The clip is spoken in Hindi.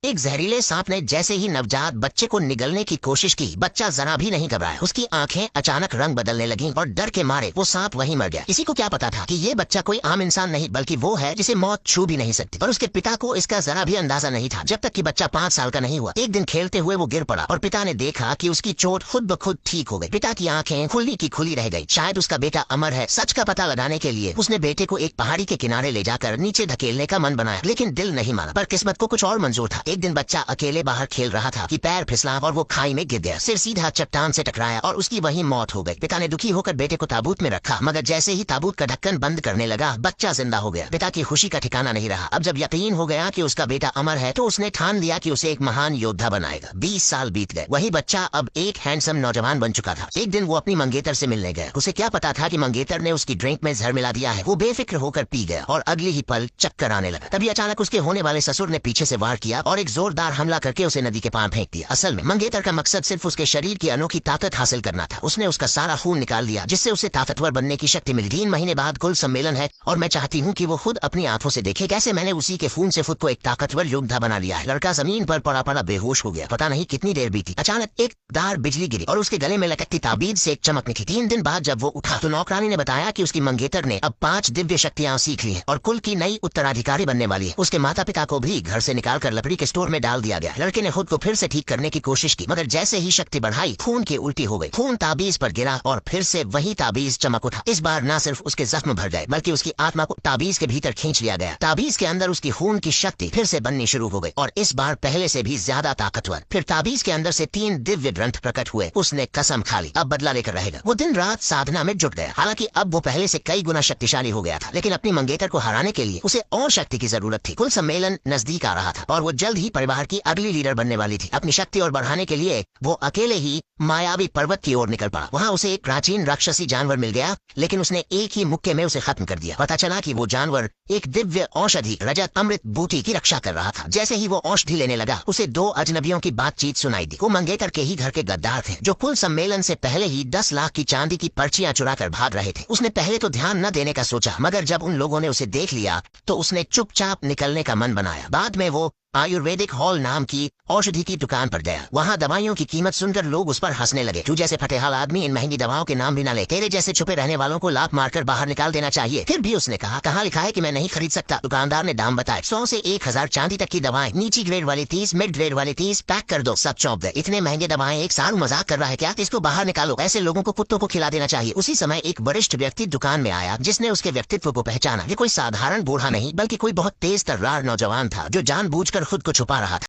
एक जहरीले सांप ने जैसे ही नवजात बच्चे को निगलने की कोशिश की, बच्चा जरा भी नहीं घबराया। उसकी आंखें अचानक रंग बदलने लगीं और डर के मारे वो सांप वहीं मर गया। किसी को क्या पता था कि ये बच्चा कोई आम इंसान नहीं बल्कि वो है जिसे मौत छू भी नहीं सकती। पर उसके पिता को इसका जरा भी अंदाजा नहीं था जब तक कि बच्चा 5 साल का नहीं हुआ। एक दिन खेलते हुए वो गिर पड़ा और पिता ने देखा कि उसकी चोट खुद ब खुद ठीक हो गई। पिता की आंखें खुली की खुली रह गई। शायद उसका बेटा अमर है। सच का पता लगाने के लिए उसने बेटे को एक पहाड़ी के किनारे ले जाकर नीचे धकेलने का मन बनाया, लेकिन दिल नहीं माना। पर किस्मत को कुछ और मंजूर था। एक दिन बच्चा अकेले बाहर खेल रहा था कि पैर फिसला और वो खाई में गिर गया। सिर सीधा चट्टान से टकराया और उसकी वहीं मौत हो गई। पिता ने दुखी होकर बेटे को ताबूत में रखा, मगर जैसे ही ताबूत का ढक्कन बंद करने लगा, बच्चा जिंदा हो गया। पिता की खुशी का ठिकाना नहीं रहा। अब जब यकीन हो गया कि उसका बेटा अमर है तो उसने ठान लिया कि उसे एक महान योद्धा बनाएगा। 20 साल बीत गए। वही बच्चा अब एक हैंडसम नौजवान बन चुका था। एक दिन वो अपनी मंगेतर से मिलने गया। उसे क्या पता था कि मंगेतर ने उसकी ड्रिंक में जहर मिला दिया है। वो बेफिक्र होकर पी गया और अगली ही पल चक्कर आने लगा। तभी अचानक उसके होने वाले ससुर ने पीछे से वार किया और एक जोरदार हमला करके उसे नदी के पार फेंक दिया। असल में मंगेतर का मकसद सिर्फ उसके शरीर की अनोखी ताकत हासिल करना था। उसने उसका सारा खून निकाल दिया जिससे उसे ताकतवर बनने की शक्ति मिली। 3 महीने बाद कुल सम्मेलन है और मैं चाहती हूँ कि वो खुद अपनी आंखों से देखे कैसे मैंने उसी के खून से खुद को एक ताकतवर योद्धा बना लिया है। लड़का जमीन पर पड़ा पड़ा बेहोश हो गया। पता नहीं कितनी देर बीती। अचानक एक दार बिजली गिरी और उसके गले में लटकती ताबीज से एक चमक निकली। 3 दिन बाद जब वो उठा तो नौकरानी ने बताया कि उसकी मंगेतर ने अब 5 दिव्य शक्तियां सीख ली हैं और कुल की नई उत्तराधिकारी बनने वाली है। उसके माता पिता को भी घर से निकालकर लकड़ी के स्टोर में डाल दिया गया। लड़के ने खुद को फिर से ठीक करने की कोशिश की, मगर जैसे ही शक्ति बढ़ाई खून की उल्टी हो गई। खून ताबीज पर गिरा और फिर से वही ताबीज चमक उठा। इस बार न सिर्फ उसके जख्म भर गए बल्कि उसकी आत्मा को ताबीज के भीतर खींच लिया गया। ताबीज के अंदर उसकी खून की शक्ति फिर से बननी शुरू हो गई और इस बार पहले से भी ज्यादा ताकतवर। फिर ताबीज के अंदर से 3 दिव्य ग्रंथ प्रकट हुए। उसने कसम खा ली अब बदला लेकर रहेगा। वो दिन रात साधना में जुट गया। हालांकि अब वो पहले से कई गुना शक्तिशाली हो गया था, लेकिन अपनी मंगेतर को हराने के लिए उसे और शक्ति की जरूरत थी। कुल सम्मेलन नजदीक आ रहा था और वो जल्द ही परिवार की अगली लीडर बनने वाली थी। अपनी शक्ति और बढ़ाने के लिए वो अकेले ही मायावी पर्वत की ओर निकल पड़ा। वहाँ उसे एक प्राचीन राक्षसी जानवर मिल गया, लेकिन उसने एक ही मुक्के में उसे खत्म कर दिया। पता चला कि वो जानवर एक दिव्य औषधि रजत अमृत बूटी की रक्षा कर रहा था। जैसे ही वो औषधि लेने लगा उसे 2 अजनबियों की बातचीत सुनाई दी। वो मंगेतर के ही घर के गद्दार थे जो कुल सम्मेलन से पहले ही 10 लाख की चांदी की पर्चियां चुरा कर भाग रहे थे। उसने पहले तो ध्यान न देने का सोचा, मगर जब उन लोगों ने उसे देख लिया तो उसने चुपचाप निकलने का मन बनाया। बाद में वो आयुर्वेदिक हॉल नाम की औषधि की दुकान पर गया। वहाँ दवाइयों की कीमत सुनकर लोग उस पर हंसने लगे। तू जैसे फटेहाल आदमी इन महंगी दवाओं के नाम भी न ले। तेरे जैसे छुपे रहने वालों को लात मारकर बाहर निकाल देना चाहिए। फिर भी उसने कहा, कहाँ लिखा है कि मैं नहीं खरीद सकता। दुकानदार ने दाम बताए। 100 से 1000 चांदी तक की दवाएं, नीची ग्रेड वाली 30, मिड ग्रेड वाली 30, पैक कर दो, सब चौंप दे। इतने महंगे दवाएं एक साल मजाक कर रहा है क्या? इसको बाहर निकालो। ऐसे लोगों को कुत्तों को खिला देना चाहिए। उसी समय एक वरिष्ठ व्यक्ति दुकान में आया जिसने उसके व्यक्तित्व को पहचाना। ये कोई साधारण बूढ़ा नहीं बल्कि कोई बहुत तेज तर्रार नौजवान था जो जानबूझकर खुद को छुपा रहा था।